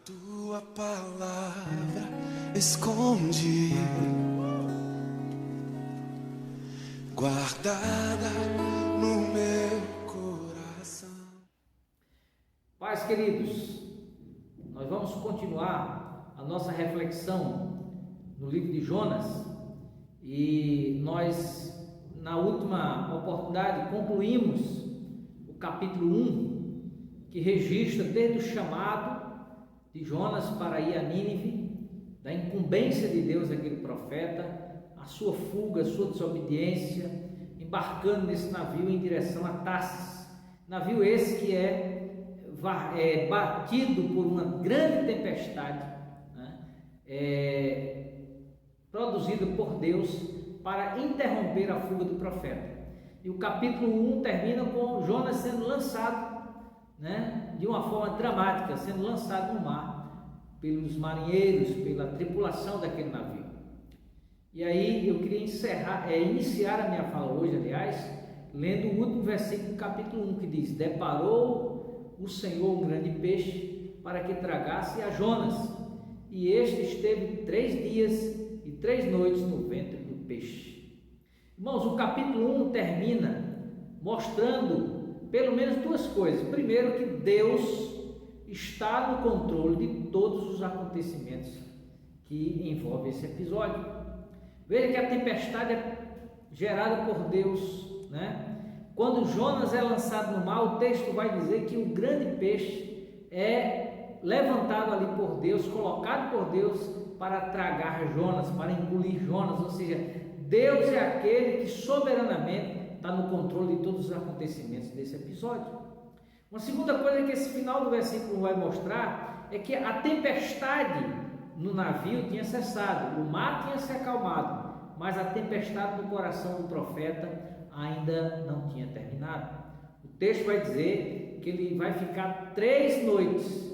Tua palavra escondi, guardada no meu coração. Pais queridos, nós vamos continuar a nossa reflexão no livro de Jonas e nós, na última oportunidade, concluímos o capítulo 1, que registra desde o chamado de Jonas para ir a Nínive, da incumbência de Deus daquele profeta, a sua fuga, a sua desobediência, embarcando nesse navio em direção a Tarsis. Navio esse que é batido por uma grande tempestade, produzida por Deus para interromper a fuga do profeta. E o capítulo 1 termina com Jonas sendo lançado, de uma forma dramática, sendo lançado no mar pelos marinheiros, pela tripulação daquele navio. E aí eu queria iniciar a minha fala hoje, aliás, lendo o último versículo do capítulo 1, que diz: deparou o Senhor um grande peixe para que tragasse a Jonas, e este esteve 3 dias e 3 noites no ventre do peixe. Irmãos, o capítulo 1 termina mostrando pelo menos duas coisas. Primeiro, que Deus está no controle de todos os acontecimentos que envolvem esse episódio. Veja que a tempestade é gerada por Deus, Quando Jonas é lançado no mar, o texto vai dizer que o grande peixe é levantado ali por Deus, colocado por Deus para tragar Jonas, para engolir Jonas. Ou seja, Deus é aquele que soberanamente está no controle de todos os acontecimentos desse episódio. Uma segunda coisa que esse final do versículo vai mostrar é que a tempestade no navio tinha cessado, o mar tinha se acalmado, mas a tempestade no coração do profeta ainda não tinha terminado. O texto vai dizer que ele vai ficar 3 noites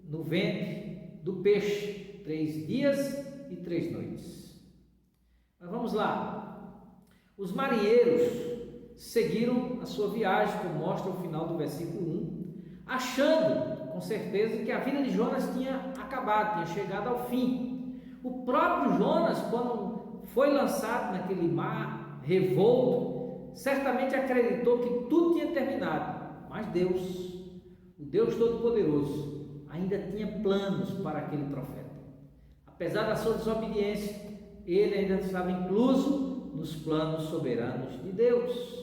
no ventre do peixe, 3 dias e 3 noites. Mas vamos lá. Os marinheiros seguiram a sua viagem, como mostra o final do versículo 1, achando com certeza que a vida de Jonas tinha acabado, tinha chegado ao fim. O próprio Jonas, quando foi lançado naquele mar revolto, certamente acreditou que tudo tinha terminado, mas Deus, o Deus Todo-Poderoso, ainda tinha planos para aquele profeta. Apesar da sua desobediência, ele ainda estava incluso nos planos soberanos de Deus.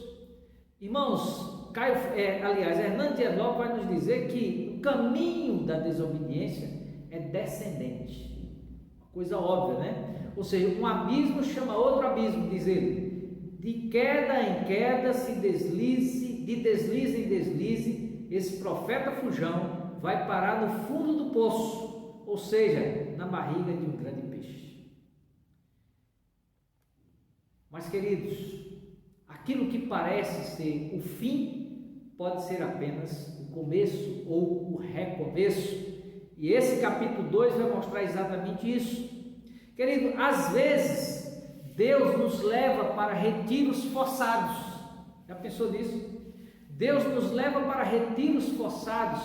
Irmãos, Hernando Dias Lopes vai nos dizer que o caminho da desobediência é descendente. Uma coisa óbvia, Ou seja, um abismo chama outro abismo, diz ele. De queda em queda, de deslize em deslize, esse profeta fujão vai parar no fundo do poço, ou seja, na barriga de um grande peixe. Mas, queridos, aquilo que parece ser o fim pode ser apenas o começo ou o recomeço. E esse capítulo 2 vai mostrar exatamente isso. Querido, às vezes Deus nos leva para retiros forçados. Já pensou nisso? Deus nos leva para retiros forçados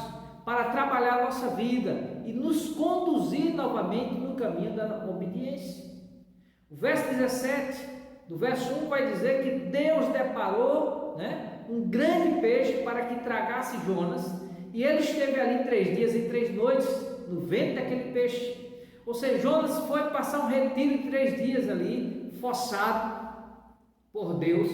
para trabalhar a nossa vida e nos conduzir novamente no caminho da obediência. O verso 17 do verso 1 vai dizer que Deus deparou um grande peixe para que tragasse Jonas, e ele esteve ali 3 dias e 3 noites no ventre daquele peixe. Ou seja, Jonas foi passar um retiro de 3 dias ali, forçado por Deus,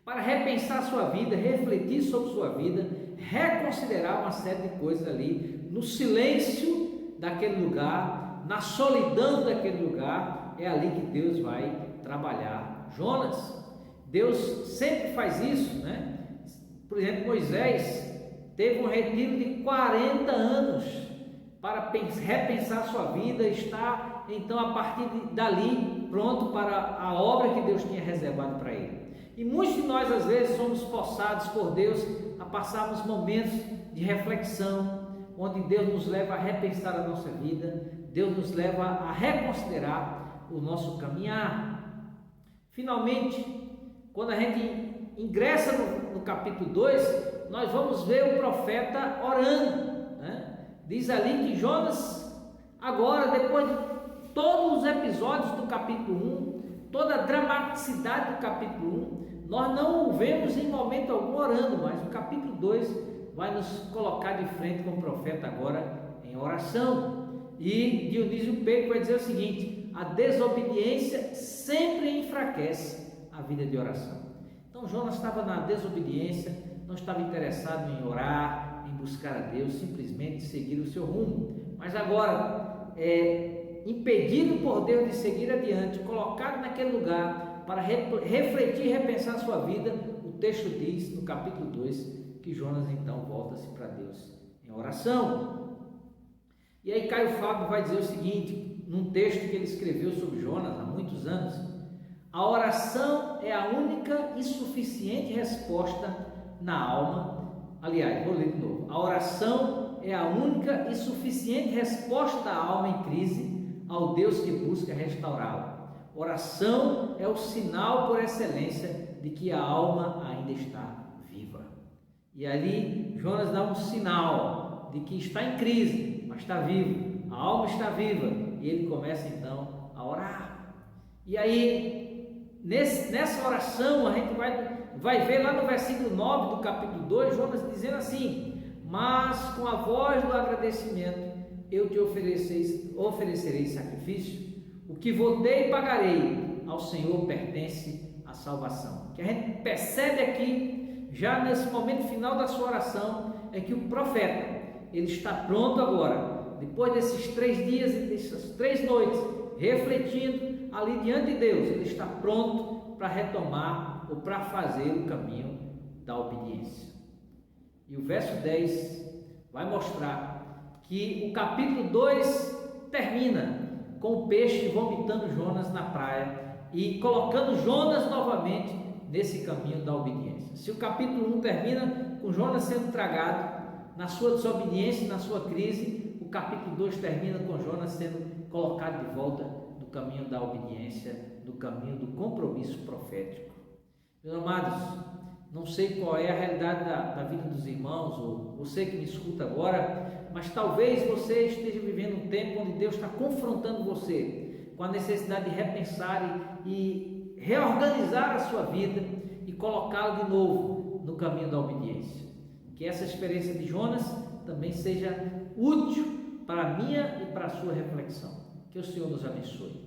para repensar sua vida, refletir sobre sua vida, reconsiderar uma série de coisas ali, no silêncio daquele lugar, na solidão daquele lugar. É ali que Deus vai trabalhar Jonas. Deus sempre faz isso, Por exemplo, Moisés teve um retiro de 40 anos para repensar sua vida, estar então a partir dali pronto para a obra que Deus tinha reservado para ele. E muitos de nós às vezes somos forçados por Deus a passarmos momentos de reflexão, onde Deus nos leva a repensar a nossa vida, Deus nos leva a reconsiderar o nosso caminhar. Finalmente, quando a gente ingressa no capítulo 2, nós vamos ver o profeta orando, diz ali que Jonas, agora, depois de todos os episódios do capítulo 1, toda a dramaticidade do capítulo 1, nós não o vemos em momento algum orando, mas o capítulo 2 vai nos colocar de frente com o profeta agora em oração. E Dionísio Pego vai dizer o seguinte: a desobediência sempre enfraquece a vida de oração. Então Jonas estava na desobediência, não estava interessado em orar, em buscar a Deus, simplesmente seguir o seu rumo. Mas agora, impedido por Deus de seguir adiante, colocado naquele lugar para refletir e repensar a sua vida, o texto diz no capítulo 2 que Jonas então volta-se para Deus em oração. E aí Caio Fábio vai dizer o seguinte, num texto que ele escreveu sobre Jonas há muitos anos: a oração é a única e suficiente resposta na alma. Aliás, vou ler de novo. A oração é a única e suficiente resposta da alma em crise ao Deus que busca restaurá-la. Oração é o sinal por excelência de que a alma ainda está viva. E ali Jonas dá um sinal de que está em crise, mas está vivo, a alma está viva, e ele começa então a orar. E aí, nessa oração, a gente vai ver lá no versículo 9 do capítulo 2, Jonas dizendo assim: mas com a voz do agradecimento eu te oferecerei sacrifício, o que votei e pagarei, ao Senhor pertence a salvação. O que a gente percebe aqui, já nesse momento final da sua oração, é que o profeta, ele está pronto agora, depois desses 3 dias e dessas 3 noites, refletindo ali diante de Deus, ele está pronto para retomar ou para fazer o caminho da obediência. E o verso 10 vai mostrar que o capítulo 2 termina com o peixe vomitando Jonas na praia e colocando Jonas novamente nesse caminho da obediência. Se o capítulo 1 termina com Jonas sendo tragado na sua desobediência, na sua crise, o capítulo 2 termina com Jonas sendo colocado de volta do caminho da obediência, do caminho do compromisso profético. Meus amados, não sei qual é a realidade da vida dos irmãos, ou você que me escuta agora, mas talvez você esteja vivendo um tempo onde Deus está confrontando você com a necessidade de repensar e reorganizar a sua vida e colocá-la de novo no caminho da obediência. Que essa experiência de Jonas também seja útil para a minha e para a sua reflexão. Que o Senhor nos abençoe.